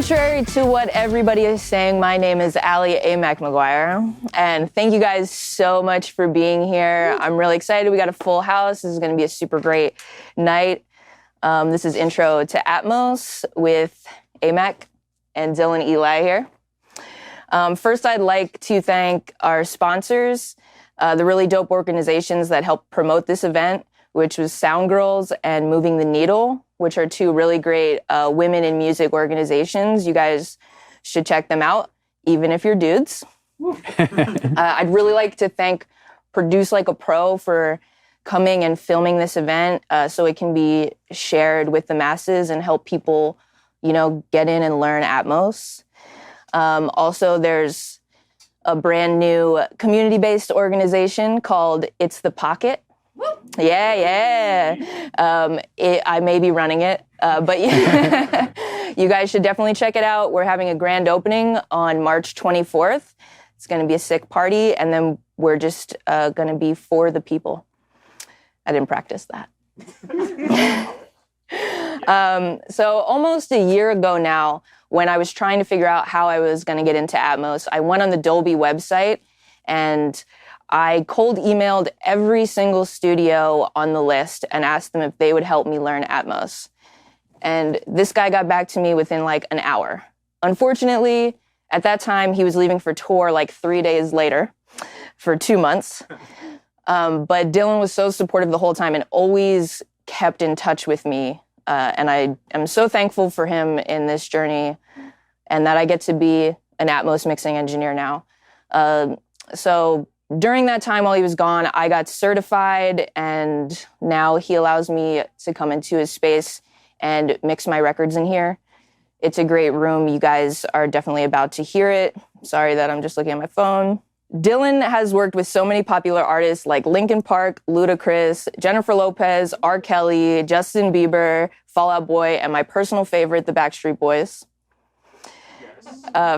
Contrary to what everybody is saying, my name is AMAC Mcguire, and thank you guys so much for being here. I'm really excited. We got a full house. This is going to be a super great night. This is Intro to Atmos with AMAC and Dylan Eli here. First, I'd like to thank our sponsors, the really dope organizations that helped promote this event, which was Sound Girls and Moving the Needle, which are two really great women in music organizations. You guys should check them out, even if you're dudes. I'd really like to thank Produce Like a Pro for coming and filming this event so it can be shared with the masses and help people, get in and learn Atmos. Also, there's a brand new community-based organization called It's the Pocket. Yeah. I may be running it, but yeah. You guys should definitely check it out. We're having a grand opening on March 24th. It's going to be a sick party, and then we're just going to be for the people. I didn't practice that. So almost a year ago now, when I was trying to figure out how I was going to get into Atmos, I went on the Dolby website and I cold emailed every single studio on the list and asked them if they would help me learn Atmos. And this guy got back to me within like an hour. Unfortunately, at that time, he was leaving for tour like 3 days later for 2 months. But Dylan was so supportive the whole time and always kept in touch with me. And I am so thankful for him in this journey and that I get to be an Atmos mixing engineer now. So during that time while he was gone, I got certified, and now he allows me to come into his space and mix my records in here. It's a great room. You guys are definitely about to hear it. Sorry that I'm just looking at my phone. Dylan has worked with so many popular artists like Linkin Park, Ludacris, Jennifer Lopez, R. Kelly, Justin Bieber, Fall Out Boy, and my personal favorite, the Backstreet Boys.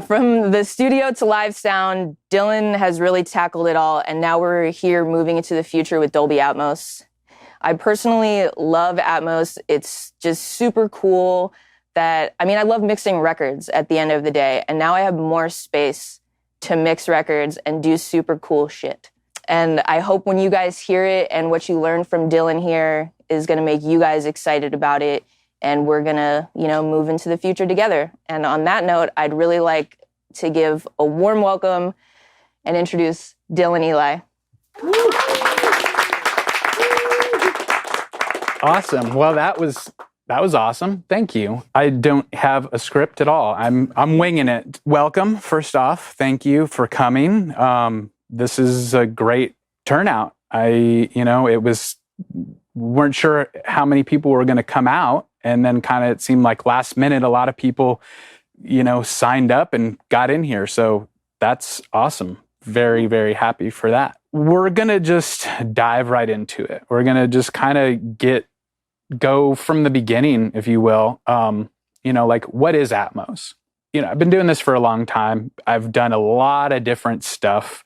From the studio to live sound, Dylan has really tackled it all, and now we're here moving into the future with Dolby Atmos. I personally love Atmos. It's just super cool I love mixing records at the end of the day, and now I have more space to mix records and do super cool shit. And I hope when you guys hear it and what you learn from Dylan here is going to make you guys excited about it. And we're going to, move into the future together. And on that note, I'd really like to give a warm welcome and introduce Dylan Eli. Awesome. Well, that was awesome. Thank you. I don't have a script at all. I'm winging it. Welcome, first off. Thank you for coming. This is a great turnout. Weren't sure how many people were going to come out. And then kind of it seemed like last minute, a lot of people, signed up and got in here. So that's awesome. Very, very happy for that. We're going to just dive right into it. We're going to just kind of go from the beginning, if you will. What is Atmos? I've been doing this for a long time. I've done a lot of different stuff,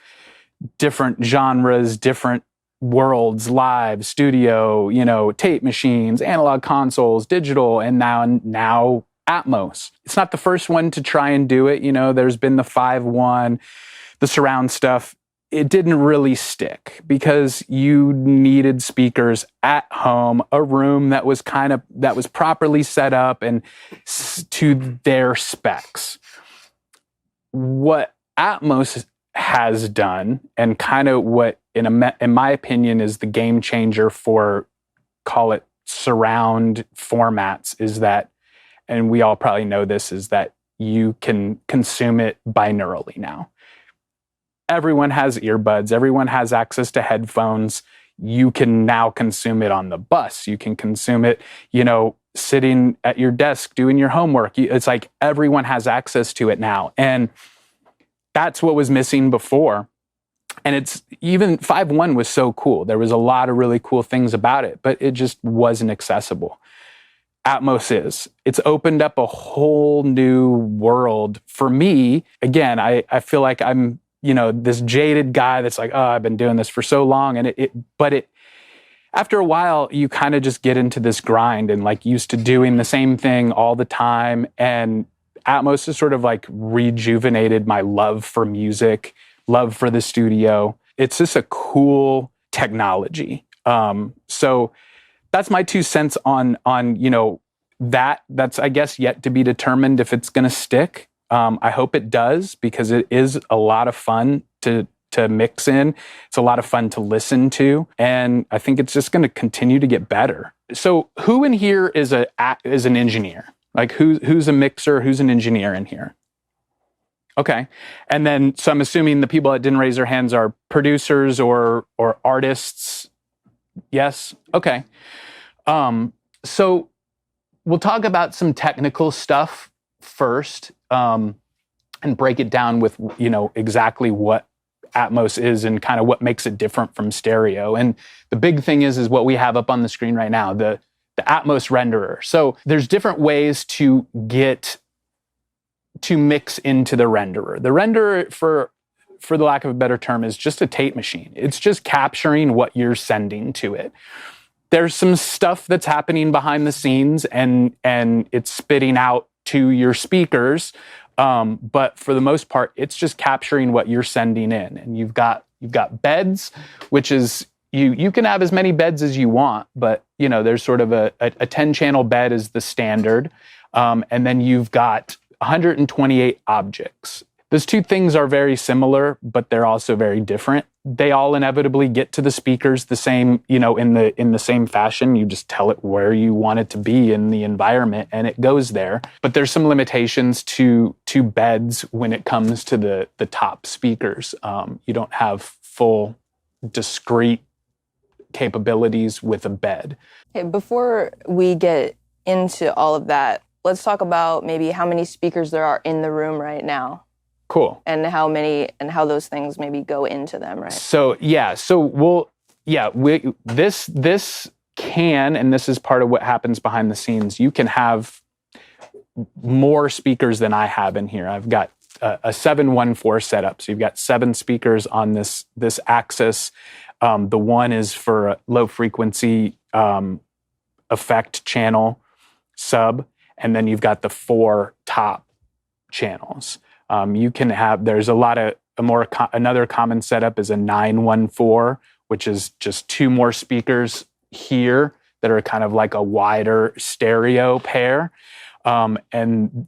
different genres, different worlds, live, studio, tape machines, analog consoles, digital, and now Atmos. It's not the first one to try and do it. There's been the 5.1, the surround stuff. It didn't really stick because you needed speakers at home, a room that was properly set up and to their specs. What Atmos has done, and kind of what, in my opinion, is the game changer for, call it, surround formats, is that, and we all probably know this, is that you can consume it binaurally now. Everyone has earbuds. Everyone has access to headphones. You can now consume it on the bus. You can consume it, sitting at your desk doing your homework. It's like everyone has access to it now. And that's what was missing before. And it's even 5.1 was so cool. There was a lot of really cool things about it, but it just wasn't accessible. Atmos is. It's opened up a whole new world for me. Again, I feel like I'm, this jaded guy that's like, oh, I've been doing this for so long. And but after a while, you kind of just get into this grind and like used to doing the same thing all the time. And Atmos has sort of like rejuvenated my love for music, love for the studio. It's just a cool technology. So that's my 2 cents on that's, I guess, yet to be determined if it's going to stick. I hope it does, because it is a lot of fun to mix in. It's a lot of fun to listen to. And I think it's just going to continue to get better. So who in here is an engineer? Like who's a mixer? Who's an engineer in here? Okay. And then, so I'm assuming the people that didn't raise their hands are producers or artists. Yes. Okay. So we'll talk about some technical stuff first, and break it down with, exactly what Atmos is and kind of what makes it different from stereo. And the big thing is what we have up on the screen right now, the Atmos renderer. So there's different ways to mix into the renderer. The renderer, for the lack of a better term, is just a tape machine. It's just capturing what you're sending to it. There's some stuff that's happening behind the scenes and it's spitting out to your speakers. But for the most part, it's just capturing what you're sending in. And you've got beds, which is, you can have as many beds as you want, but there's sort of a 10-channel bed is the standard. And then you've got 128 objects. Those two things are very similar, but they're also very different. They all inevitably get to the speakers the same, in the same fashion. You just tell it where you want it to be in the environment, and it goes there. But there's some limitations to beds when it comes to the top speakers. You don't have full discrete capabilities with a bed. Okay, before we get into all of that, let's talk about maybe how many speakers there are in the room right now. Cool. And how those things maybe go into them, right? So this can, and this is part of what happens behind the scenes, you can have more speakers than I have in here. I've got a 714 setup. So you've got 7 speakers on this axis. The one is for a low frequency effect channel sub, and then you've got the 4 top channels. You can have, there's another common setup is a 914, which is just 2 more speakers here that are kind of like a wider stereo pair. And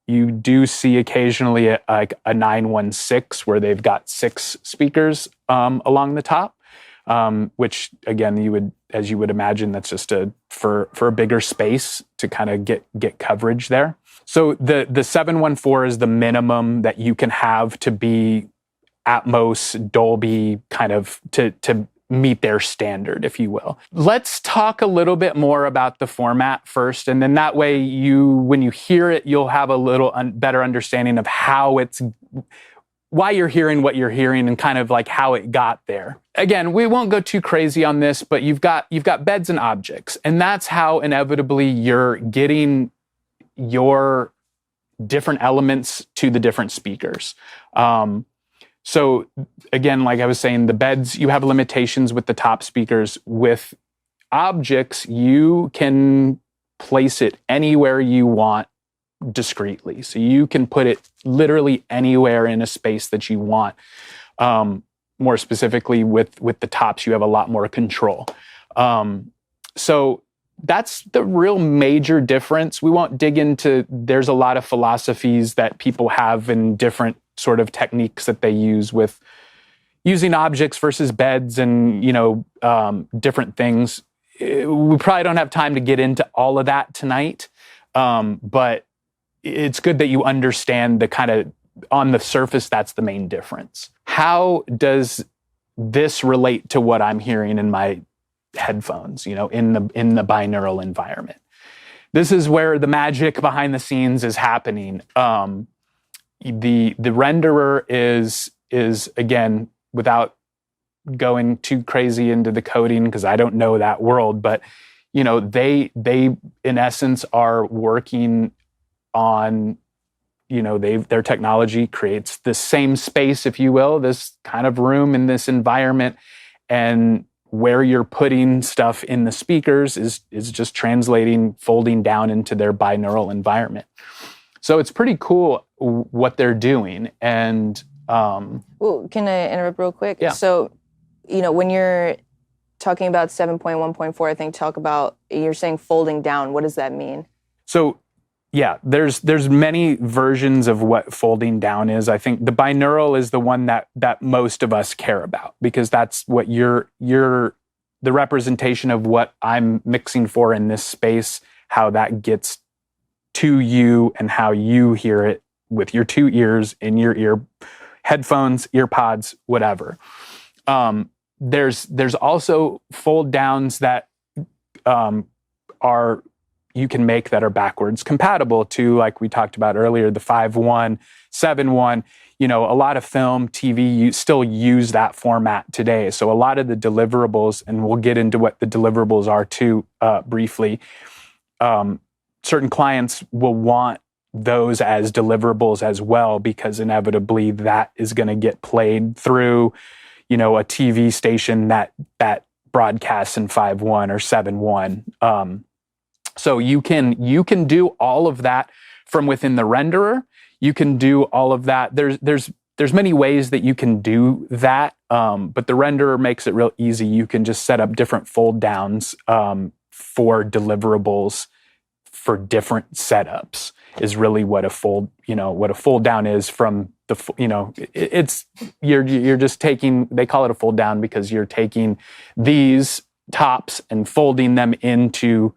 you do see occasionally like a 916 where they've got 6 speakers along the top, which again, as you would imagine, that's just for a bigger space to kind of get coverage there. So the 714 is the minimum that you can have to be Atmos, Dolby, kind of to meet their standard, if you will. Let's talk a little bit more about the format first, and then that way when you hear it, you'll have a little better understanding of why you're hearing what you're hearing and kind of like how it got there. Again, we won't go too crazy on this, but you've got beds and objects, and that's how inevitably you're getting your different elements to the different speakers. So again, like I was saying, the beds, you have limitations with the top speakers. With objects, you can place it anywhere you want discreetly. So you can put it literally anywhere in a space that you want. More specifically with the tops, you have a lot more control. So that's the real major difference. We won't dig into, there's a lot of philosophies that people have and different sort of techniques that they use with using objects versus beds and, different things. We probably don't have time to get into all of that tonight. But it's good that you understand the kind of, on the surface, that's the main difference. How does this relate to what I'm hearing in my headphones, in the binaural environment? This is where the magic behind the scenes is happening. The renderer is again, without going too crazy into the coding, because I don't know that world, but they in essence are working on, their technology creates the same space, if you will, this kind of room in this environment, and where you're putting stuff in the speakers is just translating, folding down into their binaural environment. So it's pretty cool what they're doing. And well, can I interrupt real quick? Yeah. So, when you're talking about 7.1.4, I think you're saying folding down. What does that mean? So, yeah, there's many versions of what folding down is. I think the binaural is the one that most of us care about, because that's what you're the representation of what I'm mixing for in this space, how that gets to you and how you hear it with your two ears in your ear, headphones, ear pods, whatever. There's also fold downs that you can make that are backwards compatible to, like we talked about earlier, the 5.1, 7.1. A lot of film, TV, you still use that format today. So a lot of the deliverables, and we'll get into what the deliverables are too briefly, certain clients will want those as deliverables as well, because inevitably that is going to get played through, a TV station that broadcasts in 5.1 or 7.1. So you can do all of that from within the renderer. You can do all of that. There's many ways that you can do that, but the renderer makes it real easy. You can just set up different fold downs for deliverables for different setups. Is really what a fold down is. From the you're just taking. They call it a fold down because you're taking these tops and folding them into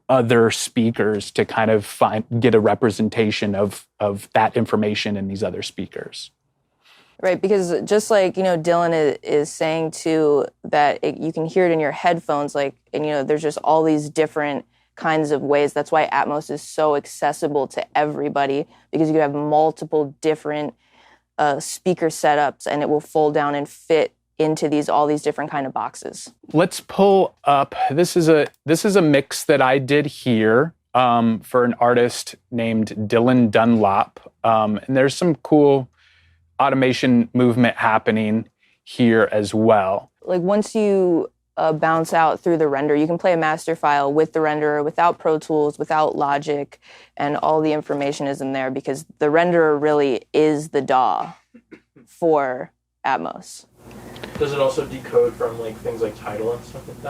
other speakers to kind of get a representation of that information in these other speakers. Right, because just like, Dylan is saying too, that you can hear it in your headphones, there's just all these different kinds of ways. That's why Atmos is so accessible to everybody, because you can have multiple different speaker setups and it will fold down and fit into all these different kind of boxes. Let's pull up. This is a mix that I did here for an artist named Dylan Dunlop, and there's some cool automation movement happening here as well. Like once you bounce out through the render, you can play a master file with the renderer, without Pro Tools, without Logic, and all the information is in there, because the renderer really is the DAW for Atmos. Does it also decode from things like Tidal and stuff like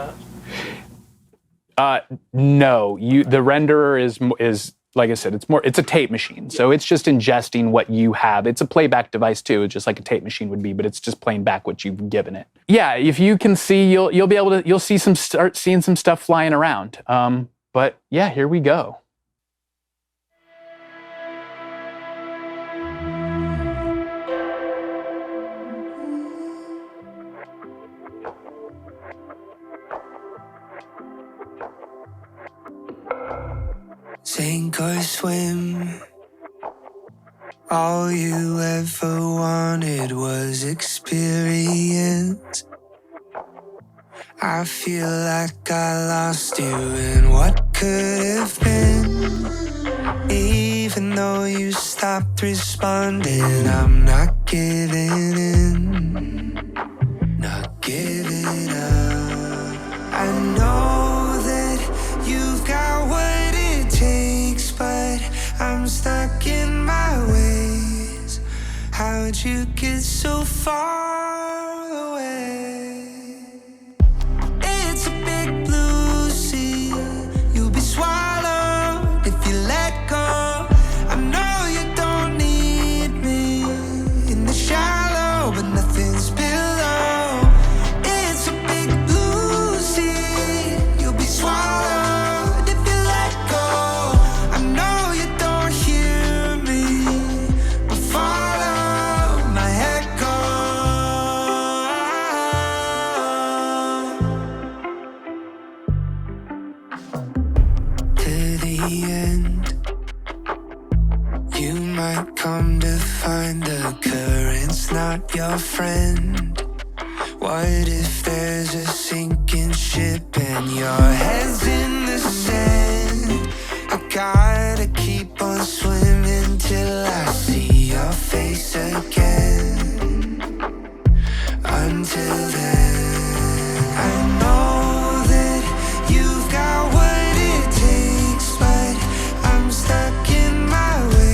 that? No. The renderer is like I said, it's a tape machine. So it's just ingesting what you have. It's a playback device too, just like a tape machine would be, but it's just playing back what you've given it. Yeah, if you can see, you'll be able to start seeing some stuff flying around. But yeah, here we go. Sink or swim. All you ever wanted was experience. I feel like I lost you in what could have been. Even though you stopped responding, I'm not giving in. Not giving up. I know that you've got what it takes, but I'm stuck in my ways. How'd you get so far away? It's a big blue sea. You'll be swallowed if you let go. I know you don't need me in the shallow, but nothing's below. It's a big blue sea. You'll be swallowed if you let go. I know you don't hear me, but follow my echo. To the end, you might come to find the current's not your friend. What if there's a sinking ship and your head's in the sand? I gotta keep on swimming till I see your face again. Until then, I know that you've got what it takes, but I'm stuck in my ways.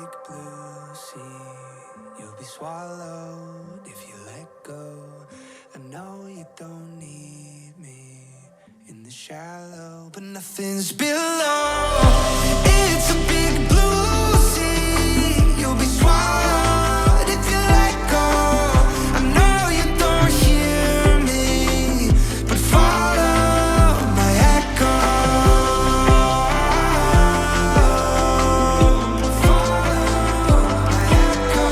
big blue sea. You'll be swallowed if you let go. I know you don't need me in the shallow, but nothing's below. It's a big blue sea. You'll be swallowed if you let go. I know you don't hear me, but follow my echo. Follow my echo.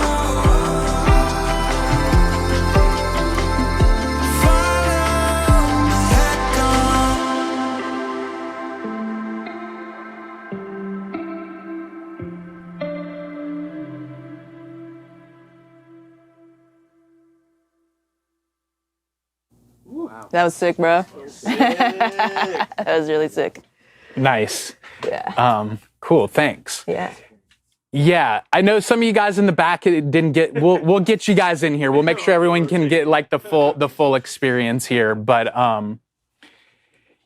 Follow my echo. That was sick, bro. That was really sick. Nice. Yeah. Cool. Thanks. Yeah. Yeah, I know some of you guys in the back didn't get. We'll get you guys in here. We'll make sure everyone can get like the full experience here. But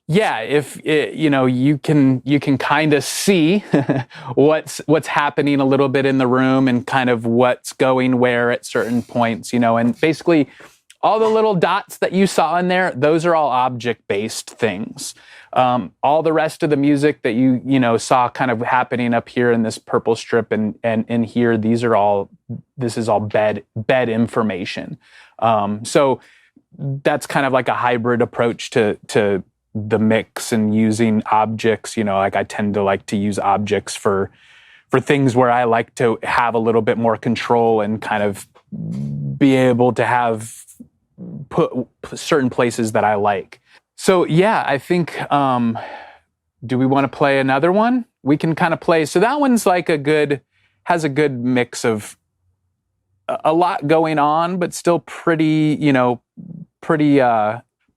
yeah, if you can kind of see what's happening a little bit in the room and kind of what's going where at certain points, and basically all the little dots that you saw in there, those are all object-based things. All the rest of the music that you saw kind of happening up here in this purple strip and in here, this is all bed information. So that's kind of like a hybrid approach to the mix and using objects. Like I tend to like to use objects for things where I like to have a little bit more control and kind of be able to have put certain places that I like. So yeah, I think, do we want to play another one? We can kind of play. So that one's like has a good mix of a lot going on, but still pretty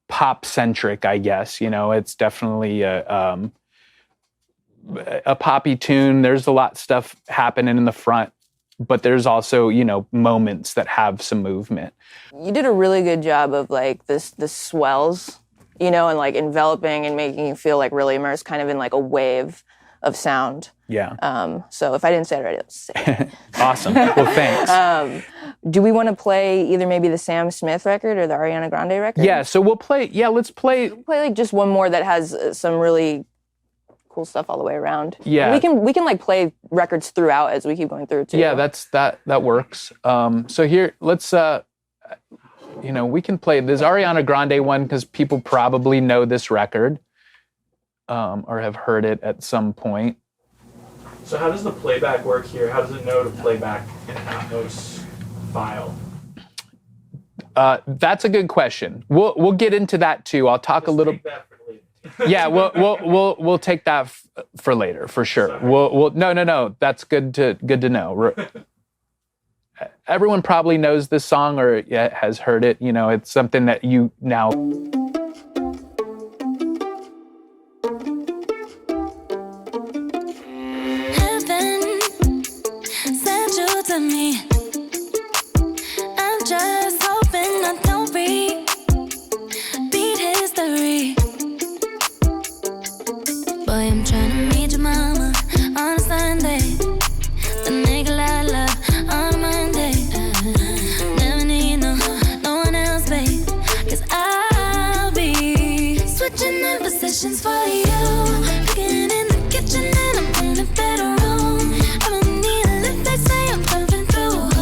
pop centric, I guess. It's definitely a poppy tune. There's a lot of stuff happening in the front, but there's also, moments that have some movement. You did a really good job of like the swells, and like enveloping and making you feel like really immersed kind of in like a wave of sound. Yeah. So if I didn't say it right, it was sick. Awesome. Well, thanks. Do we want to play either maybe the Sam Smith record or the Ariana Grande record? Yeah, so let's play. Play like just one more that has some really cool stuff all the way around. Yeah. And we can like play records throughout as we keep going through too. Yeah, that works. So here, let's we can play this Ariana Grande one because people probably know this record or have heard it at some point. So how does the playback work here? How does it know to play back an Atmos file? That's a good question. We'll get into that too. I'll talk a little. Take that for later. Yeah, we'll take that for later for sure. Sorry. No. That's good to know. Everyone probably knows this song or has heard it. It's something that you now. Heaven sent you to me. I'm just hoping I don't repeat history. Boy, I'm trying to meet your mama on a Sunday. The nigga I love on a Monday. Never need no one else, babe. 'Cause I'll be switching in positions for you. Cooking in the kitchen and I'm in the bedroom. I don't need a lift, they say I'm coming through.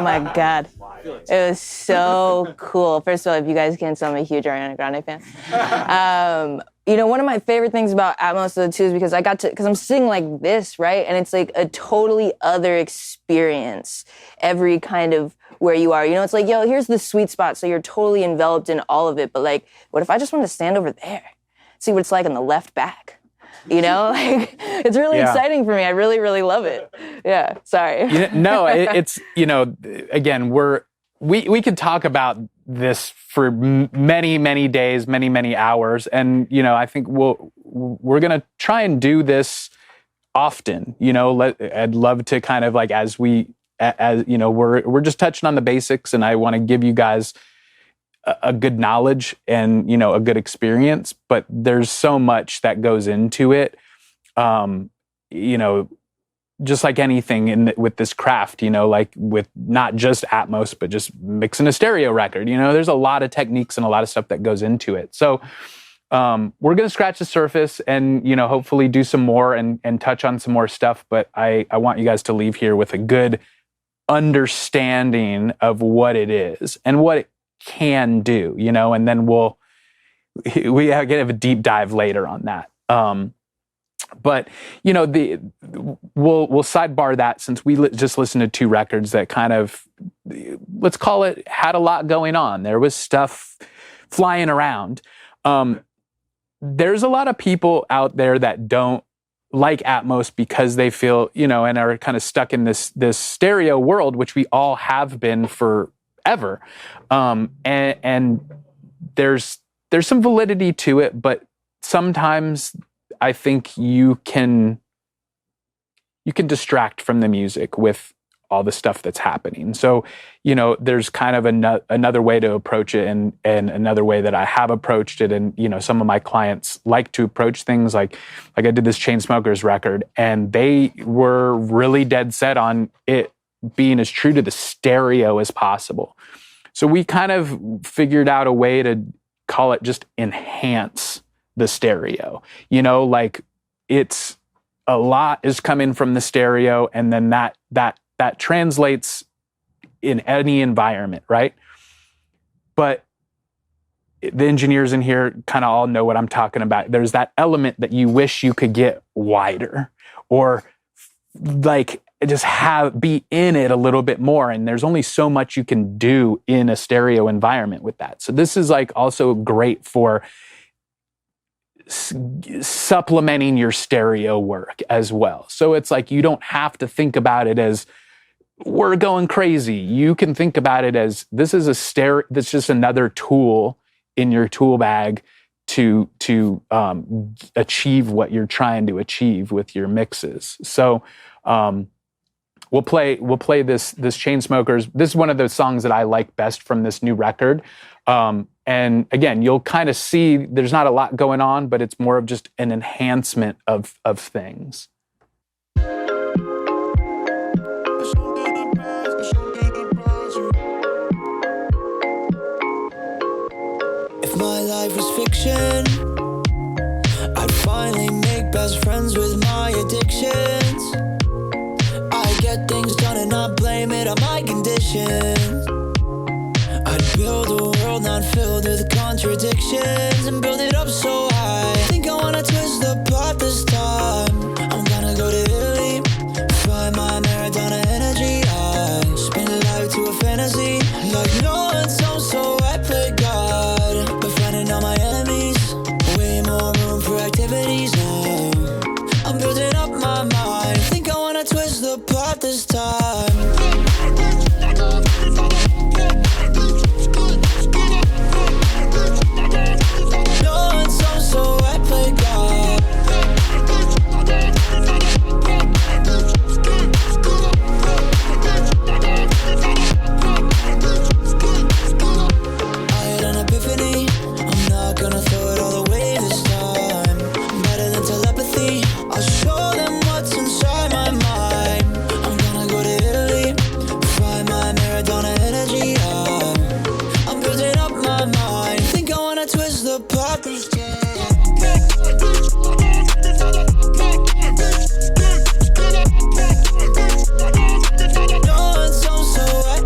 my God. It was so cool. First of all, if you guys can't tell, I'm a huge Ariana Grande fan. You know, one of my favorite things about Atmos though too is because I'm sitting like this, right? And it's like a totally other experience every kind of where you are. You know, it's like, yo, here's the sweet spot. So you're totally enveloped in all of it. But like, what if I just want to stand over there? See what it's like in the left back? You know, like it's really exciting for me. I really, really love it. Yeah, sorry. It's, you know, again, we could talk about this for many, many days, many, many hours. And, you know, I think we're going to try and do this often, you know. I'd love to kind of like, as you know, we're just touching on the basics, and I want to give you guys a good knowledge and, you know, a good experience, but there's so much that goes into it. You know, just like anything with this craft, you know, like with not just Atmos, but just mixing a stereo record, you know, there's a lot of techniques and a lot of stuff that goes into it. So we're going to scratch the surface and, you know, hopefully do some more and touch on some more stuff. But I want you guys to leave here with a good understanding of what it is and what it can do, you know, and then we have a deep dive later on that. But, you know, we'll sidebar that since we just listened to 2 records that kind of, let's call it, had a lot going on. There was stuff flying around. There's a lot of people out there that don't like Atmos because they feel, you know, and are kind of stuck in this stereo world, which we all have been forever. And there's some validity to it, but sometimes I think you can distract from the music with all the stuff that's happening. So, you know, there's kind of another way to approach it and another way that I have approached it. And, you know, some of my clients like to approach things like I did this Chainsmokers record, and they were really dead set on it being as true to the stereo as possible. So we kind of figured out a way to call it just enhance the stereo, you know, like it's a lot is coming from the stereo, and then that translates in any environment, right? But the engineers in here kind of all know what I'm talking about. There's that element that you wish you could get wider or like just be in it a little bit more. And there's only so much you can do in a stereo environment with that. So this is like also great for supplementing your stereo work as well. So it's like you don't have to think about it as we're going crazy. You can think about it as this is that's just another tool in your tool bag to achieve what you're trying to achieve with your mixes. So we'll play this Chainsmokers. This is one of those songs that I like best from this new record. And again, you'll kind of see there's not a lot going on, but it's more of just an enhancement of things. If my life was fiction, I'd finally make best friends with my addictions. I get things done and not blame it on my conditions. I'd build a world not filled with contradictions and build it up so high. Think I wanna twist the plot this time. I'm gonna go to Italy, find my Maradona energy. I spin life to a fantasy, like no one's so I play God, but finding all my enemies. Way more room for activities now. I'm building up my mind. Think I wanna twist the plot this time. So I play God. I had an epiphany. I'm not gonna throw it all away this time. Better than telepathy. I'll show them what's inside my mind. I'm gonna go to Italy, find my Maradona energy. I'm building up my mind. Think I wanna twist the plot this time. No one's so I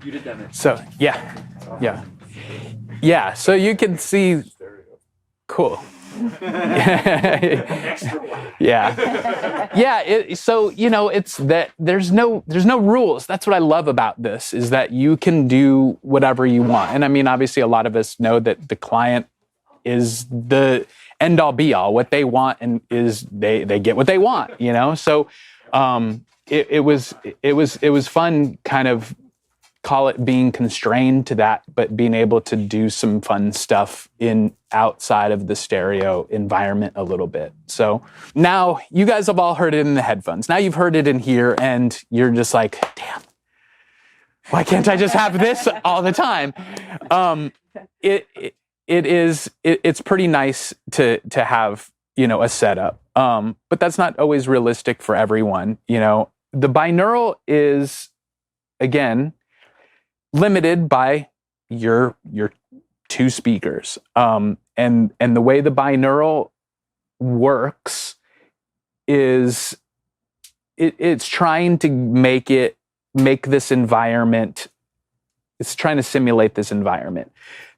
You did that. So yeah. So you can see, cool. So it's that there's no rules. That's what I love about this, is that you can do whatever you want. And I mean, obviously a lot of us know that the client is the end all be all. What they want and is they get what they want, so it was fun, kind of call it being constrained to that, but being able to do some fun stuff in outside of the stereo environment a little bit. So now you guys have all heard it in the headphones. Now you've heard it in here and you're just like, damn, why can't I just have this all the time? It's pretty nice to have, a setup. But that's not always realistic for everyone. The binaural is, again, limited by your two speakers. And the way the binaural works is it's trying to make this environment, it's trying to simulate this environment.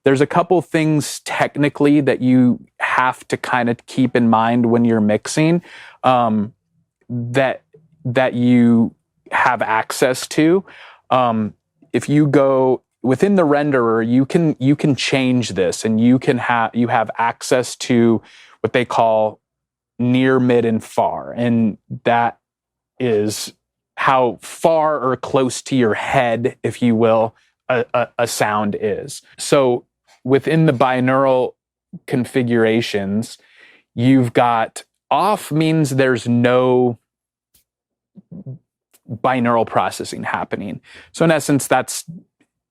There's a couple things technically that you have to kind of keep in mind when you're mixing, that you have access to. If you go within the renderer, you can change this, and you have access to what they call near, mid, and far, and that is how far or close to your head, if you will, a sound is. So within the binaural configurations, you've got off means there's no binaural processing happening. So in essence, that's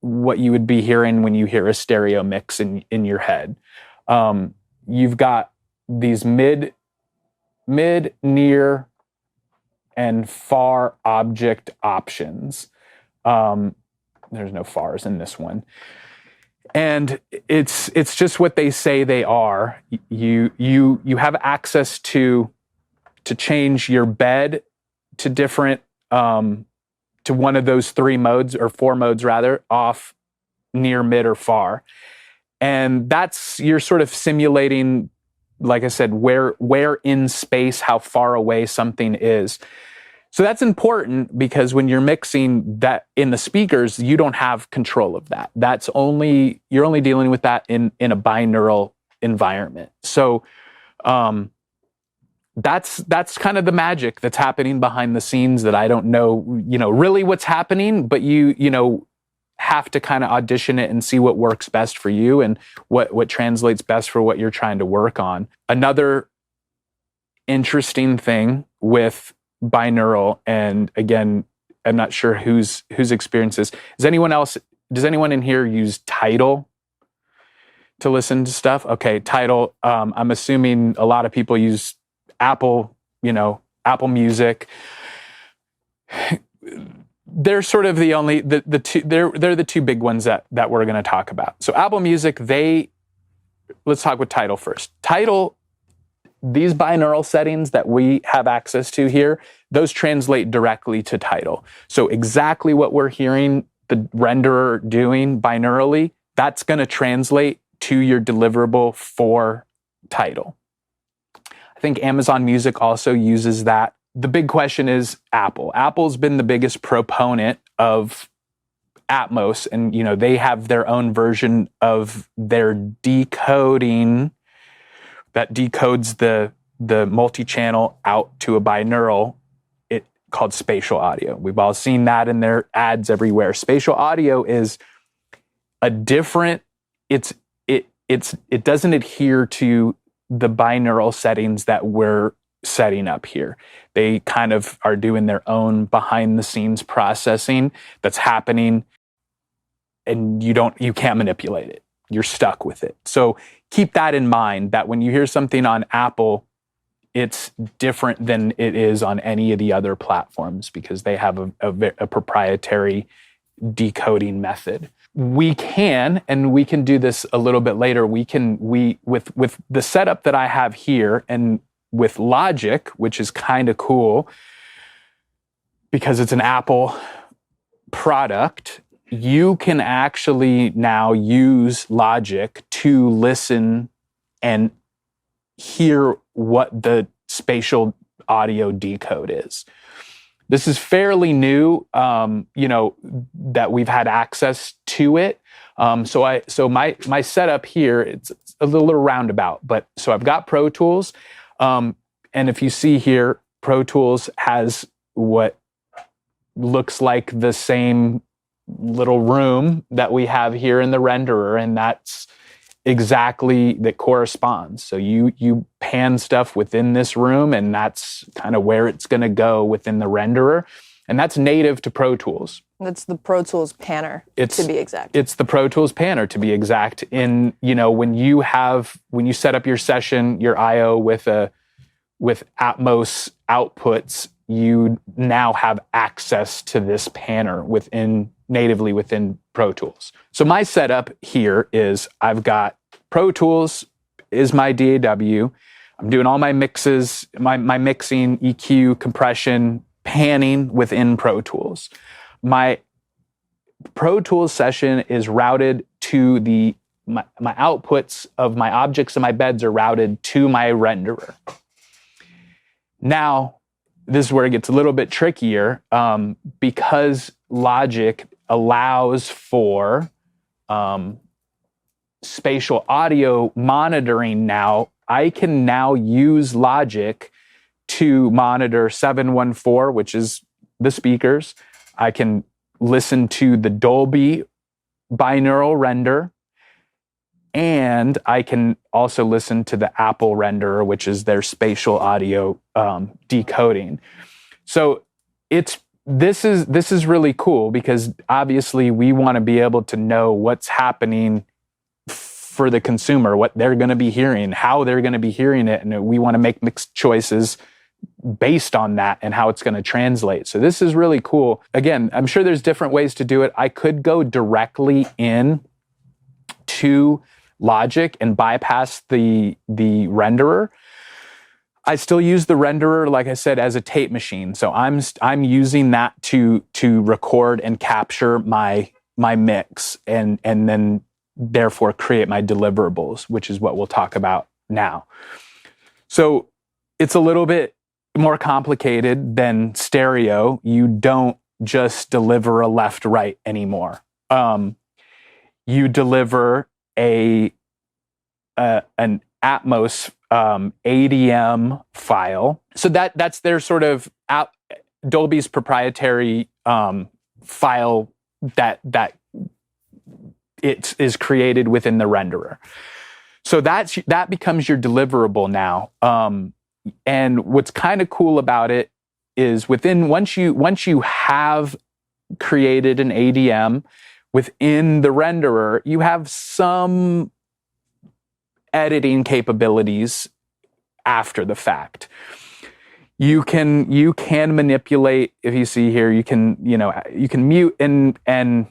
what you would be hearing when you hear a stereo mix in your head. You've got these mid, near, and far object options. There's no fars in this one. And it's just what they say they are. You have access to change your bed to different to one of those three modes, or four modes rather, off, near, mid, or far. And you're sort of simulating, like I said, where in space, how far away something is. So that's important, because when you're mixing that in the speakers, you don't have control of that. You're only dealing with that in a binaural environment. So that's kind of the magic that's happening behind the scenes, that I don't know, really what's happening, but you have to kind of audition it and see what works best for you and what translates best for what you're trying to work on. Another interesting thing with binaural, and again, I'm not sure whose experience is. Does anyone in here use Tidal to listen to stuff? Okay, Tidal. I'm assuming a lot of people use Apple Music. They're sort of the two. They're the two big ones that we're going to talk about. So Apple Music, let's talk with Tidal first. Tidal, these binaural settings that we have access to here, those translate directly to Tidal. So exactly what we're hearing the renderer doing binaurally, that's going to translate to your deliverable for Tidal. I think Amazon Music also uses that. The big question is Apple. Apple's been the biggest proponent of Atmos, and they have their own version of their decoding that decodes the multi-channel out to a binaural, called spatial audio. We've all seen that in their ads everywhere. Spatial audio is a different, it doesn't adhere to the binaural settings that we're setting up here. They kind of are doing their own behind the scenes processing that's happening, and you can't manipulate it. You're stuck with it. So keep that in mind, that when you hear something on Apple, it's different than it is on any of the other platforms, because they have a proprietary decoding method. We can do this a little bit later. With the setup that I have here, and with Logic, which is kind of cool because it's an Apple product, you can actually now use Logic to listen and hear what the spatial audio decode is. This is fairly new, that we've had access to it. So my setup here, it's a little roundabout, but so I've got Pro Tools, and if you see here, Pro Tools has what looks like the same little room that we have here in the renderer, and that's exactly that corresponds. So you pan stuff within this room, and that's kind of where it's going to go within the renderer, and that's native to Pro Tools. That's the Pro Tools panner, to be exact. It's the Pro Tools panner, to be exact. In when you set up your session, your I/O with Atmos outputs, you now have access to this panner natively within Pro Tools. So my setup here is I've got Pro Tools is my DAW. I'm doing all my mixes, my mixing, EQ, compression, panning within Pro Tools. My Pro Tools session is routed to my outputs of my objects and my beds are routed to my renderer. Now, this is where it gets a little bit trickier, because Logic allows for spatial audio monitoring now. I can now use Logic to monitor 714, which is the speakers. I can listen to the Dolby binaural render, and I can also listen to the Apple renderer, which is their spatial audio decoding. So this is really cool, because obviously we want to be able to know what's happening for the consumer, what they're going to be hearing, how they're going to be hearing it, and we want to make mixed choices based on that and how it's going to translate. So this is really cool. Again, I'm sure there's different ways to do it. I could go directly in to Logic and bypass the renderer. I still use the renderer, like I said, as a tape machine. So I'm using that to record and capture my mix and then therefore create my deliverables, which is what we'll talk about now. So it's a little bit more complicated than stereo. You don't just deliver a left-right anymore. You deliver an Atmos ADM file. So that's their sort of Dolby's proprietary file that it is created within the renderer. So that becomes your deliverable now. And what's kind of cool about it is once you have created an ADM within the renderer, you have some editing capabilities after the fact. You can manipulate, if you see here, you can mute and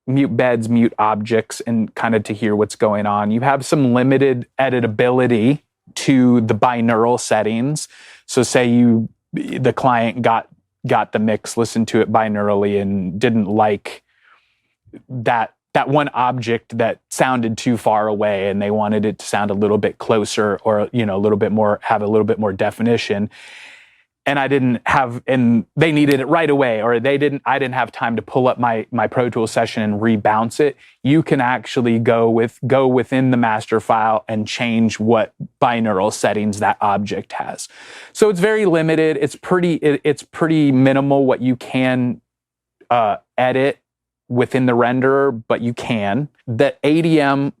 mute beds, mute objects, and kind of to hear what's going on. You have some limited editability to the binaural settings. So say the client got the mix, listened to it binaurally, and didn't like that one object that sounded too far away, and they wanted it to sound a little bit closer, or a little bit more, have a little bit more definition. And they needed it right away, or I didn't have time to pull up my Pro Tools session and rebounce it. You can actually go within the master file and change what binaural settings that object has. So it's very limited. It's pretty minimal what you can edit within the renderer, but you can. The ADM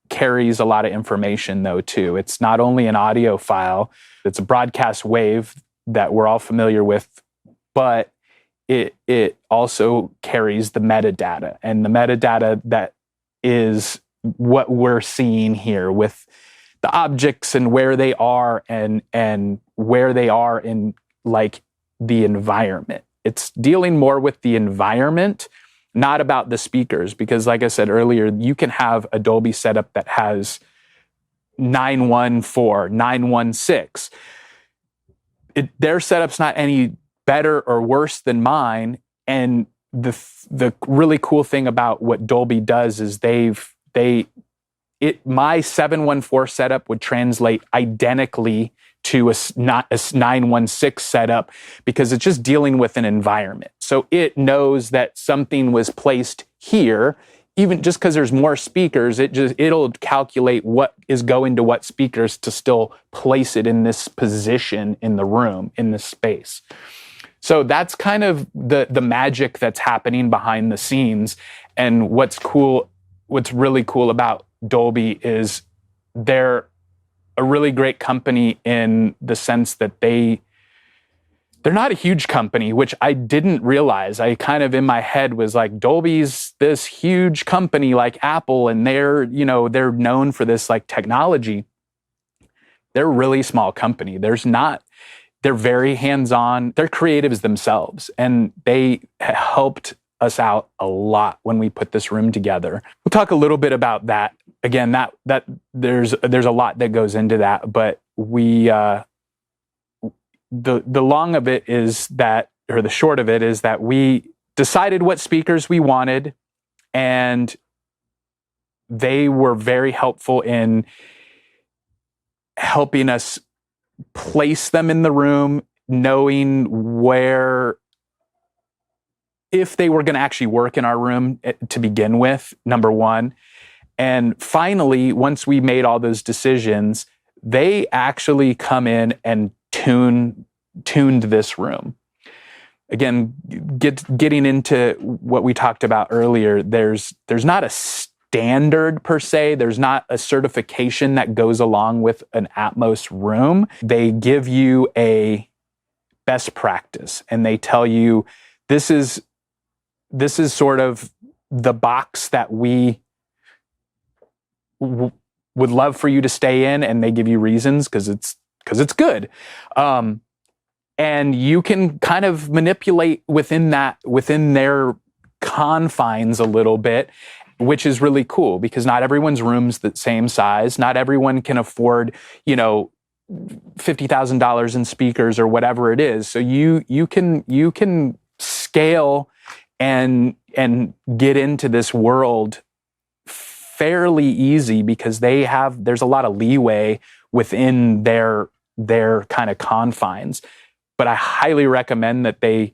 carries a lot of information though too. It's not only an audio file, it's a broadcast wave that we're all familiar with, but it also carries the metadata. And the metadata that is what we're seeing here with the objects and where they are and where they are in like the environment. It's dealing more with the environment, not about the speakers, because like I said earlier, you can have a Dolby setup that has 914, 916. Their setup's not any better or worse than mine, and the really cool thing about what Dolby does is my 714 setup would translate identically to a 916 setup because it's just dealing with an environment. So it knows that something was placed here, even just because there's more speakers, it'll calculate what is going to what speakers to still place it in this position in the room, in this space. So that's kind of the magic that's happening behind the scenes. And what's really cool about Dolby is they're a really great company in the sense that they're not a huge company, which I didn't realize. I kind of in my head was like, Dolby's this huge company like Apple, and they're known for this like technology. They're a really small company. They're very hands-on. They're creatives themselves, and they helped us out a lot when we put this room together. We'll talk a little bit about that. Again, that there's a lot that goes into that, but the long of it is that, or the short of it is that we decided what speakers we wanted, and they were very helpful in helping us place them in the room, knowing if they were going to actually work in our room to begin with, number one. And finally, once we made all those decisions, they actually come in and tuned this room. Again, getting into what we talked about earlier, there's not a standard per se. There's not a certification that goes along with an Atmos room. They give you a best practice, and they tell you this is sort of the box that we would love for you to stay in, and they give you reasons because it's good. And you can kind of manipulate within their confines a little bit, which is really cool because not everyone's room's the same size. Not everyone can afford, $50,000 in speakers or whatever it is. So you can scale and get into this world fairly easy because there's a lot of leeway within their kind of confines. But I highly recommend that this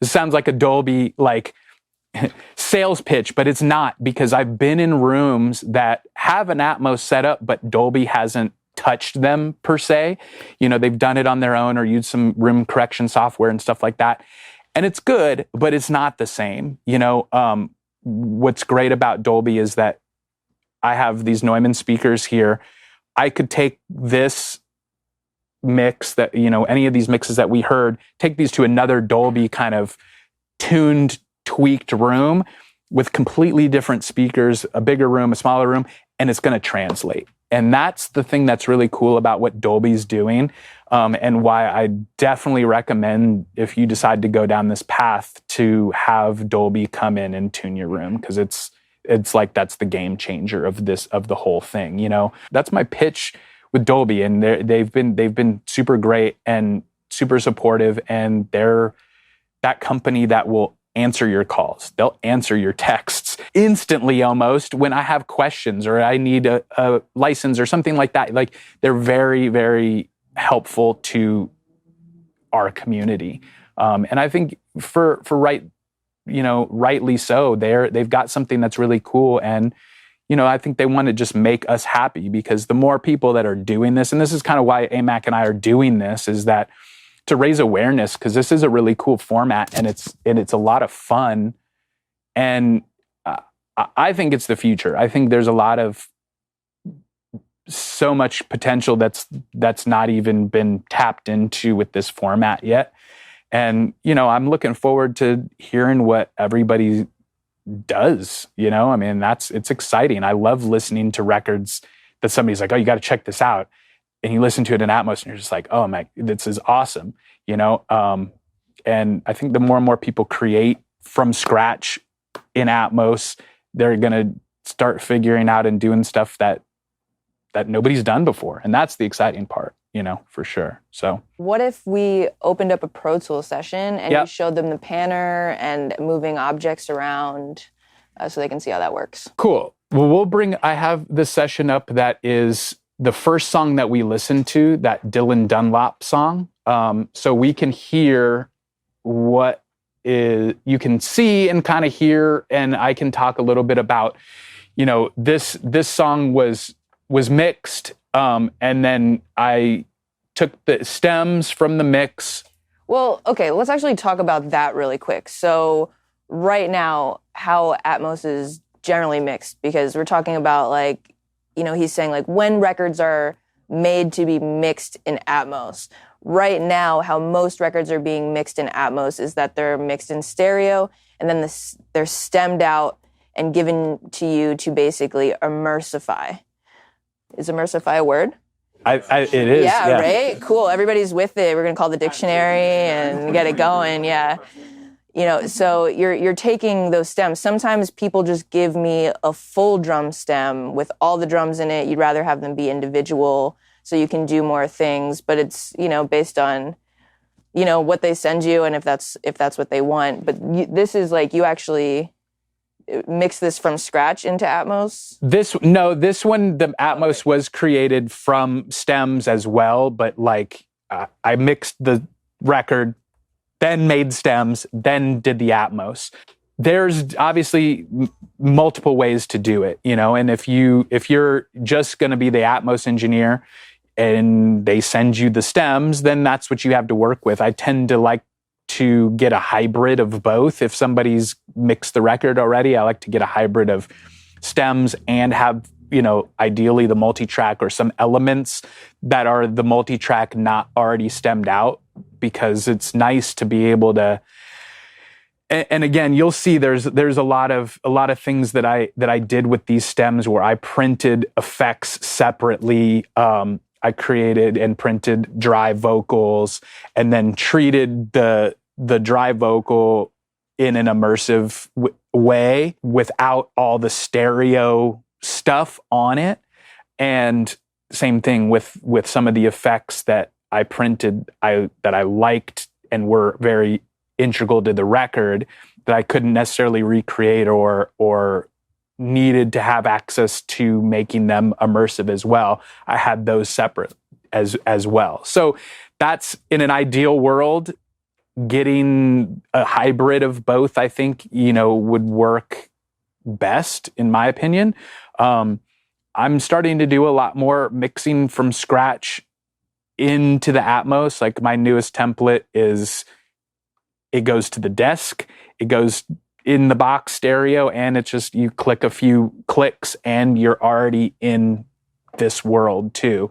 sounds like a Dolby like sales pitch, but it's not, because I've been in rooms that have an Atmos setup, but Dolby hasn't touched them per se. They've done it on their own or used some room correction software and stuff like that. And it's good, but it's not the same. What's great about Dolby is that I have these Neumann speakers here. I could take this mix that, any of these mixes that we heard, take these to another Dolby kind of tuned, tweaked room with completely different speakers, a bigger room, a smaller room, and it's going to translate. And that's the thing that's really cool about what Dolby's doing, and why I definitely recommend, if you decide to go down this path, to have Dolby come in and tune your room, because it's like that's the game changer of the whole thing. That's my pitch with Dolby, and they've been super great and super supportive, and they're that company that will answer your calls. They'll answer your texts instantly almost when I have questions or I need a license or something like that. Like, they're very, very helpful to our community. And I think for rightly so, they've got something that's really cool. And, I think they want to just make us happy, because the more people that are doing this, and this is kind of why AMAC and I are doing this, is that to raise awareness, because this is a really cool format and it's a lot of fun. And I think it's the future. I think there's so much potential that's not even been tapped into with this format yet. And, I'm looking forward to hearing what everybody does, it's exciting. I love listening to records that somebody's like, oh, you got to check this out. And you listen to it in Atmos and you're just like, oh my, this is awesome. And I think the more and more people create from scratch in Atmos, they're going to start figuring out and doing stuff that nobody's done before. And that's the exciting part, for sure. So What if we opened up a Pro Tools session and you Yep. showed them the panner and moving objects around so they can see how that works? cool. Well, I have this session up that is the first song that we listened to, that Dylan Dunlop song. So we can hear what you can see and kind of hear, and I can talk a little bit about, this song was mixed, and then I took the stems from the mix. Well, okay, let's actually talk about that really quick. So right now, how Atmos is generally mixed, because we're talking about he's saying when records are made to be mixed in Atmos. Right now, how most records are being mixed in Atmos is that they're mixed in stereo, and then they're stemmed out and given to you to basically immersify. Is immersify a word? It is. Yeah, right? Cool. Everybody's with it. We're going to call the dictionary and get it going. Yeah. So you're taking those stems. Sometimes people just give me a full drum stem with all the drums in it. You'd rather have them be individual so you can do more things, but it's, based on, what they send you and if that's what they want. But this is you actually mix this from scratch into Atmos? This one, the Atmos was created from stems as well, but I mixed the record, then made stems, then did the Atmos. There's obviously multiple ways to do it, and if you're just going to be the Atmos engineer and they send you the stems, then that's what you have to work with. I tend to like to get a hybrid of both. If somebody's mixed the record already, I like to get a hybrid of stems and have, ideally the multi-track or some elements that are the multi-track not already stemmed out, because it's nice to be able to. And again, you'll see there's a lot of things that I did with these stems where I printed effects separately. I created and printed dry vocals and then treated the dry vocal in an immersive way without all the stereo stuff on it. And same thing with some of the effects that I printed, that I liked and were very integral to the record, that I couldn't necessarily recreate or needed to have access to making them immersive as well. I had those separate as well. So that's, in an ideal world, getting a hybrid of both, I think, would work best, in my opinion. I'm starting to do a lot more mixing from scratch into the Atmos. My newest template it goes to the desk, it goes in the box stereo, and it's just, you click a few clicks and you're already in this world too.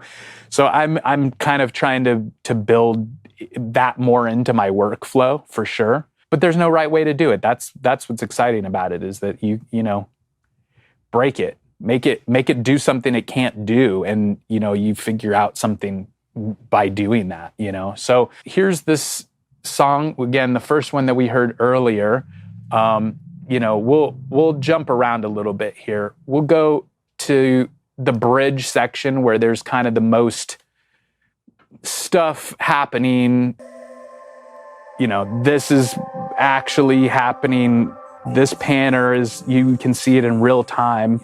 So I'm kind of trying to build that more into my workflow for sure. But there's no right way to do it. That's what's exciting about it, is that you break it, make it do something it can't do, and you figure out something by doing that. So here's this song again, the first one that we heard earlier. We'll jump around a little bit here. We'll go to the bridge section where there's kind of the most stuff happening. This is actually happening. This panner you can see it in real time,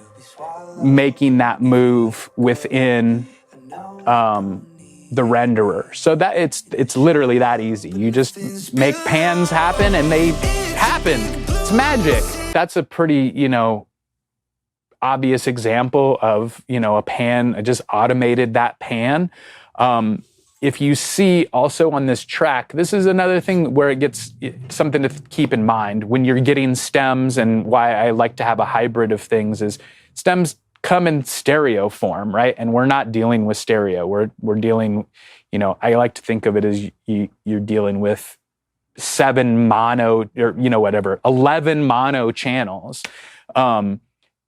making that move within the renderer. So that it's literally that easy. You just make pans happen and they happen. It's magic. That's a pretty, obvious example of, a pan. I just automated that pan. If you see also on this track, this is another thing where it gets something to keep in mind when you're getting stems, and why I like to have a hybrid of things is stems come in stereo form, right? And we're not dealing with stereo. We're dealing, I like to think of it as you're dealing with 7 mono or, 11 mono channels.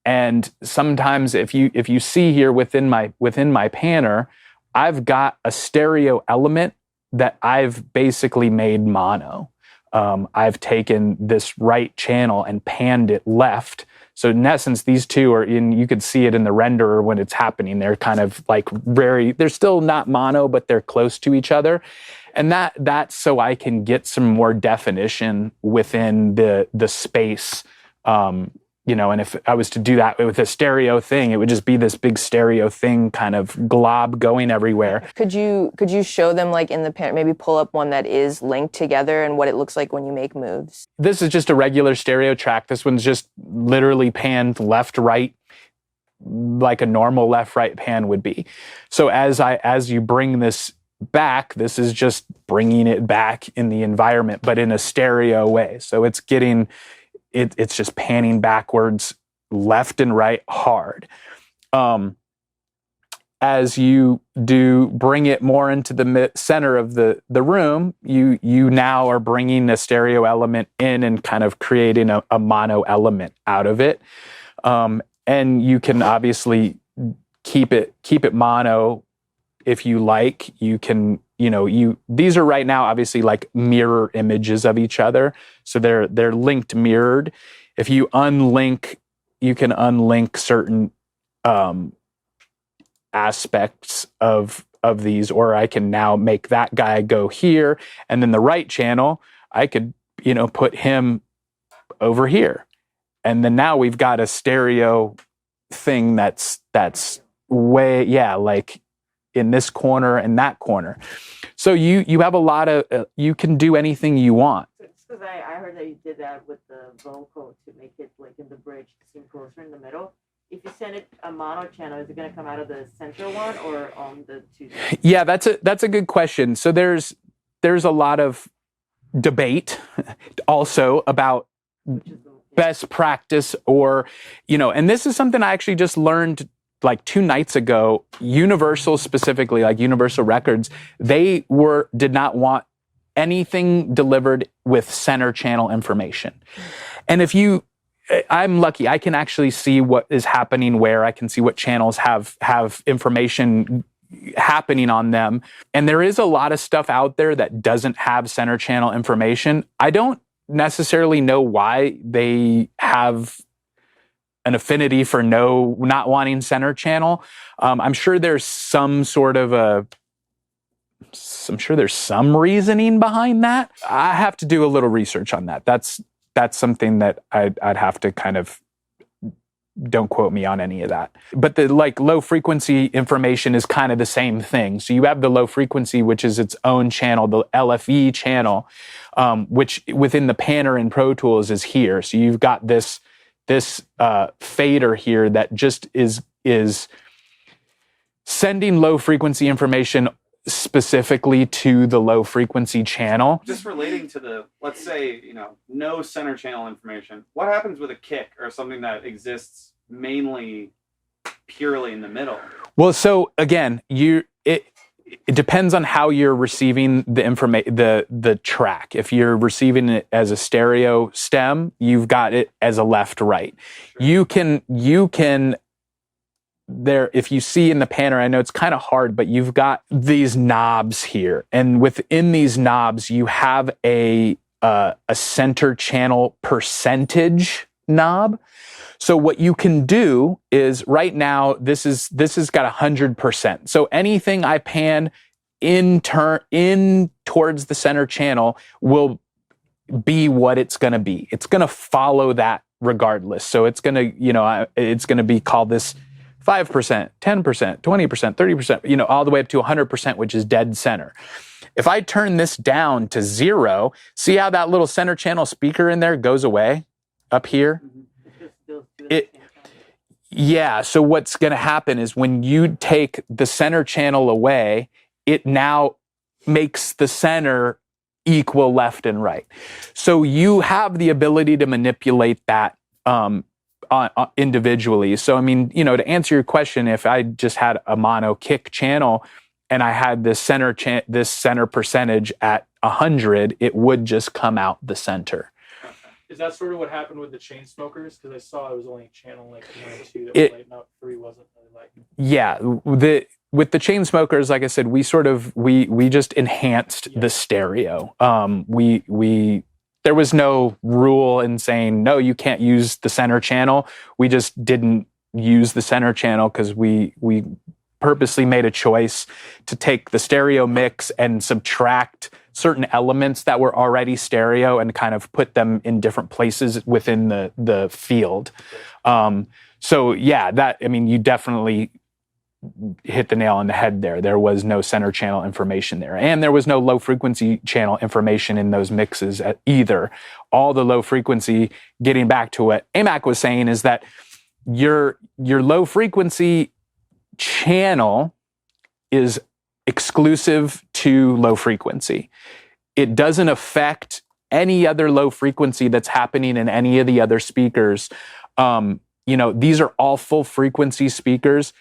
And sometimes if you see here within my panner, I've got a stereo element that I've basically made mono. I've taken this right channel and panned it left So in essence, these two are in, you could see it in the renderer when it's happening. They're kind of like they're still not mono, but they're close to each other. And that's so I can get some more definition within the space. And if I was to do that with a stereo thing, it would just be this big stereo thing kind of glob going everywhere. Could you show them like in the maybe pull up one that is linked together and what it looks like when you make moves? This is just a regular stereo track. This one's just literally panned left, right, like a normal left, right pan would be. So as you bring this back, this is just bringing it back in the environment, but in a stereo way. So it's getting... It's just panning backwards, left and right hard. As you do bring it more into the center of the room, you now are bringing a stereo element in and kind of creating a mono element out of it. And you can obviously keep it mono if you like. You can, these are right now obviously like mirror images of each other. So they're linked mirrored. If you unlink, you can unlink certain aspects of these, or I can now make that guy go here. And then the right channel, I could, put him over here. And then now we've got a stereo thing that's way, like in this corner and that corner. So you have a lot of, you can do anything you want. Because I heard that you did that with the vocal to make it like in the bridge to seem closer in the middle. If you send it a mono channel, is it going to come out of the center one or on the two? Yeah, that's a good question. So there's a lot of debate also about best practice or, and this is something I actually just learned like 2 nights ago. Universal specifically, like Universal Records, they did not want anything delivered with center channel information. And I'm lucky, I can actually see what is happening where. I can see what channels have information happening on them. And there is a lot of stuff out there that doesn't have center channel information. I don't necessarily know why they have an affinity for not wanting center channel. I'm sure there's some sort of I'm sure there's some reasoning behind that. I have to do a little research on that. That's something that I'd have to kind of, don't quote me on any of that. But the low frequency information is kind of the same thing. So you have the low frequency, which is its own channel, the LFE channel, which within the panner in Pro Tools is here. So you've got this fader here that just is sending low frequency information specifically to the low frequency channel. Just relating to let's say, no center channel information. What happens with a kick or something that exists mainly purely in the middle? Well, so again, it depends on how you're receiving the track. If you're receiving it as a stereo stem, you've got it as a left right. Sure. You can there, if you see in the panner, I know it's kind of hard, but you've got these knobs here, and within these knobs, you have a center channel percentage knob. So what you can do is right now, this has got 100%. So anything I pan in towards the center channel will be what it's going to be. It's going to follow that regardless. So it's going to, it's going to be called this 5%, 10%, 20%, 30%, all the way up to 100%, which is dead center. If I turn this down to 0, see how that little center channel speaker in there goes away up here? So what's going to happen is when you take the center channel away, it now makes the center equal left and right. So you have the ability to manipulate that individually. So, I mean, to answer your question, if I just had a mono kick channel and I had this center percentage at 100, it would just come out the center. Is that sort of what happened with the chain smokers? Because I saw it was only channel 1 and 2 that was lighting up, 3 wasn't really lighting. Yeah, with the chain smokers, like I said, we just enhanced the stereo. We there was no rule in saying, no, you can't use the center channel. We just didn't use the center channel because we purposely made a choice to take the stereo mix and subtract certain elements that were already stereo and kind of put them in different places within the field. So yeah, you definitely hit the nail on the head there. There was no center channel information there. And there was no low frequency channel information in those mixes either. All the low frequency, getting back to what AMAC was saying, is that your low frequency channel is exclusive to low frequency. It doesn't affect any other low frequency that's happening in any of the other speakers. These are all full frequency speakers.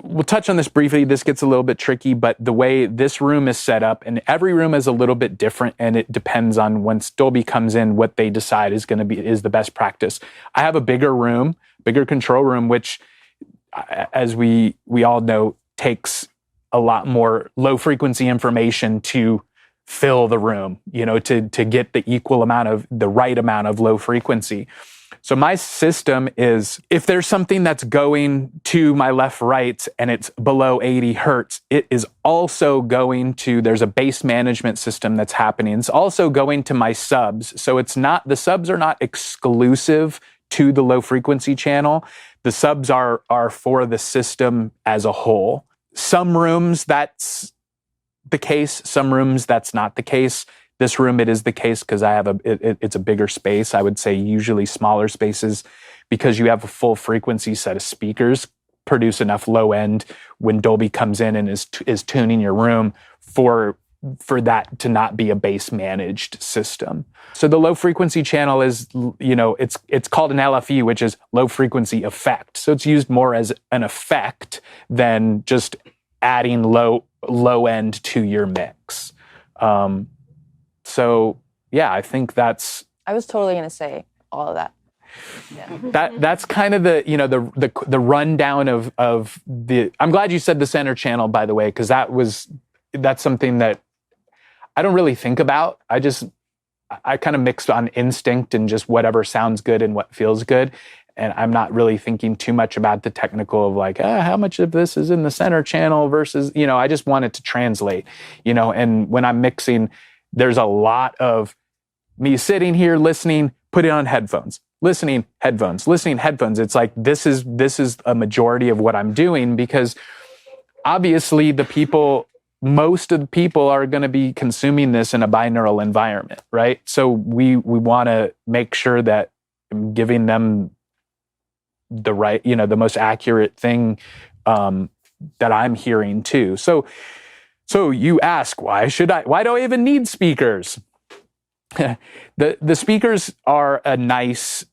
We'll touch on this briefly. This gets a little bit tricky, but the way this room is set up, and every room is a little bit different, and it depends on once Dolby comes in, what they decide is the best practice. I have a bigger control room, which, as we all know, takes a lot more low frequency information to fill the room, to get the right amount of low frequency. So my system is, if there's something that's going to my left, right, and it's below 80 hertz, it is also going to, there's a bass management system that's happening. It's also going to my subs. So the subs are not exclusive to the low frequency channel. The subs are for the system as a whole. Some rooms that's the case, some rooms that's not the case. This room, it is the case because it's a bigger space. I would say usually smaller spaces, because you have a full frequency set of speakers, produce enough low end when Dolby comes in and is tuning your room for that to not be a bass managed system. So the low frequency channel is, it's called an LFE, which is low frequency effect. So it's used more as an effect than just adding low end to your mix. So yeah, I think that's. I was totally going to say all of that. Yeah. That's kind of the rundown of the. I'm glad you said the center channel, by the way, because that's something that I don't really think about. I kind of mixed on instinct and just whatever sounds good and what feels good. And I'm not really thinking too much about the technical of like, how much of this is in the center channel versus, I just want it to translate, and when I'm mixing, there's a lot of me sitting here listening, putting on headphones, listening, headphones, listening, headphones. It's like, this is a majority of what I'm doing, because obviously most of the people are going to be consuming this in a binaural environment, right? So we want to make sure that I'm giving them the right, the most accurate thing that I'm hearing too. So you ask, why do I even need speakers? The speakers are a nice,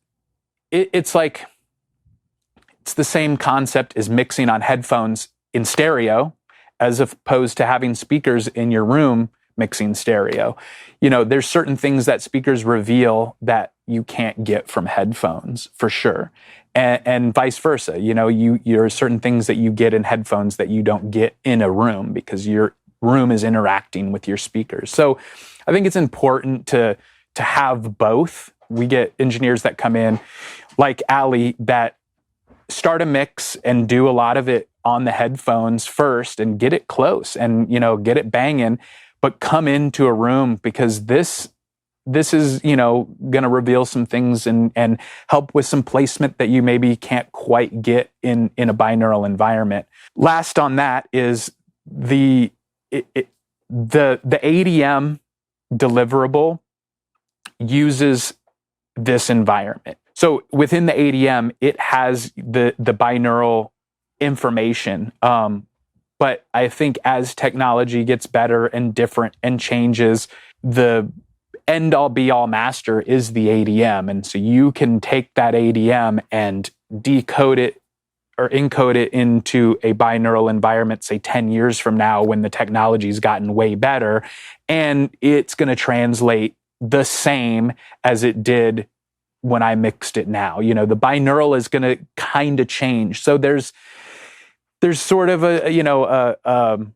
it's the same concept as mixing on headphones in stereo, as opposed to having speakers in your room mixing stereo. There's certain things that speakers reveal that you can't get from headphones, for sure. And vice versa. There are certain things that you get in headphones that you don't get in a room, because your room is interacting with your speakers. So I think it's important to have both. We get engineers that come in, like Ali, that start a mix and do a lot of it on the headphones first and get it close and, get it banging, but come into a room, because this is, going to reveal some things and help with some placement that you maybe can't quite get in a binaural environment. Last on that is the ADM deliverable uses this environment. So within the ADM, it has the binaural information. But I think as technology gets better and different and changes, the end all be all master is the ADM. And so you can take that ADM and decode it or encode it into a binaural environment, say 10 years from now, when the technology's gotten way better, and it's going to translate the same as it did when I mixed it now. The binaural is going to kind of change. So there's sort of a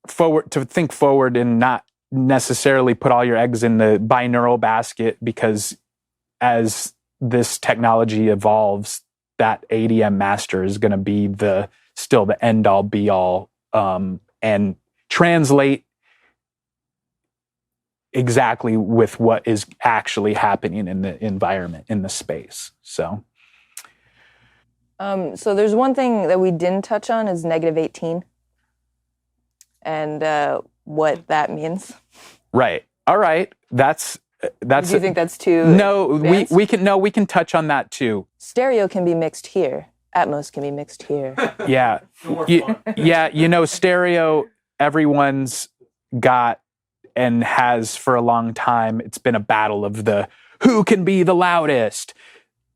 forward and not necessarily put all your eggs in the binaural basket, because as this technology evolves, that ADM master is going to be still the end all be all, and translate exactly with what is actually happening in the environment, in the space. So there's one thing that we didn't touch on is -18 and what that means. Right. All right. That's. Do you think that's too? No, advanced? we can touch on that too. Stereo can be mixed here. Atmos can be mixed here. Yeah. Stereo, everyone's got and has for a long time. It's been a battle of who can be the loudest.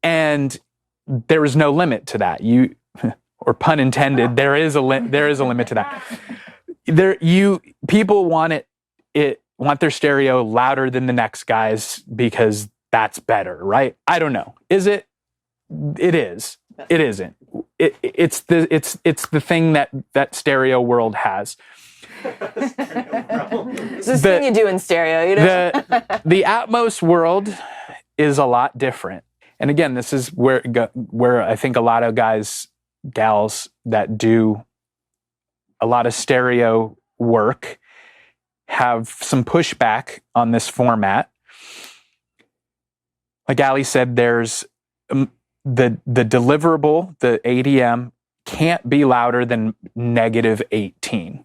And there is no limit to that. Or pun intended, there is a limit to that. People want want their stereo louder than the next guy's because that's better, right? I don't know. Is it? It is. It isn't. It's the thing that stereo world has. It's this thing you do in stereo, you know? The Atmos world is a lot different. And again, this is where I think a lot of gals that do a lot of stereo work have some pushback on this format. Like Ali said, there's the deliverable, the ADM, can't be louder than -18.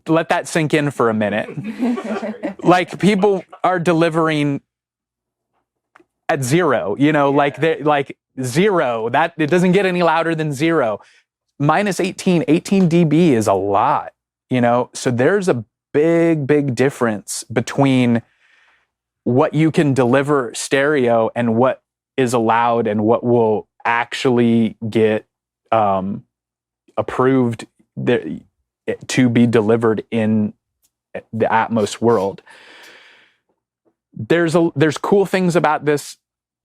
Let that sink in for a minute. Like, people are delivering at 0, like 0. That it doesn't get any louder than 0. -18 dB is a lot. So there's a big difference between what you can deliver stereo and what is allowed and what will actually get approved to be delivered in the Atmos world. There's cool things about this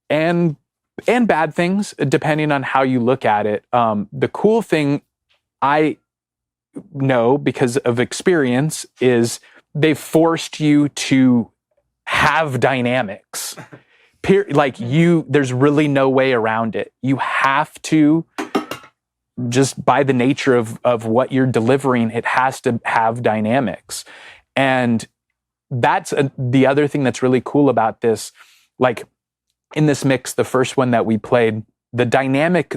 and bad things depending on how you look at it. The cool thing I know because of experience is they've forced you to have dynamics. There's really no way around it. You have to, just by the nature of what you're delivering, it has to have dynamics. And that's the other thing that's really cool about this. Like, in this mix, the first one that we played, the dynamic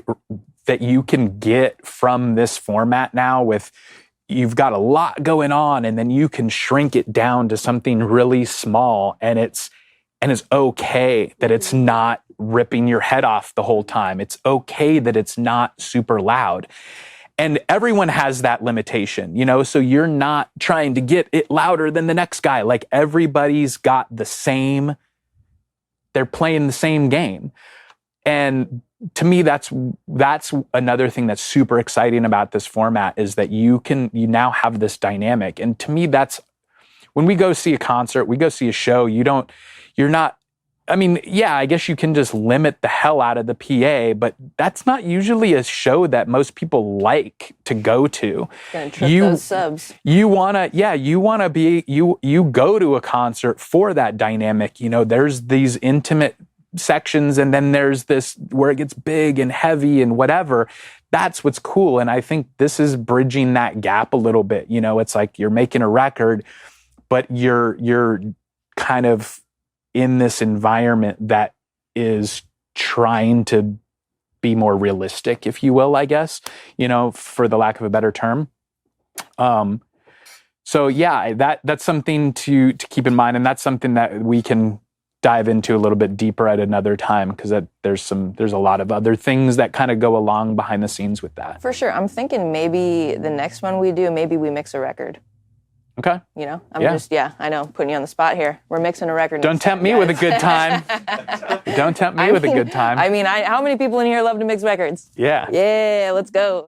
that you can get from this format now, with you've got a lot going on and then you can shrink it down to something really small, and it's okay that it's not ripping your head off the whole time. It's okay that it's not super loud. And everyone has that limitation, so you're not trying to get it louder than the next guy. Like, everybody's got they're playing the same game. And to me, that's another thing that's super exciting about this format, is that you now have this dynamic. And to me, that's when we go see a concert, we go see a show, I guess you can just limit the hell out of the PA, but that's not usually a show that most people like to go to. Gonna trip those subs. You go to a concert for that dynamic. There's these intimate sections, and then there's this where it gets big and heavy and whatever. That's what's cool. And I think this is bridging that gap a little bit. It's like you're making a record, but you're kind of in this environment that is trying to be more realistic, if you will, I guess, for the lack of a better term. So yeah, that's something to keep in mind. And that's something that we can dive into a little bit deeper at another time, because there's a lot of other things that kind of go along behind the scenes with that. For sure. I'm thinking maybe the next one we do, maybe we mix a record. Okay. I know, putting you on the spot here. We're mixing a record. Don't tempt me with a good time. Don't tempt me with a good time. How many people in here love to mix records? Yeah. Yeah, let's go.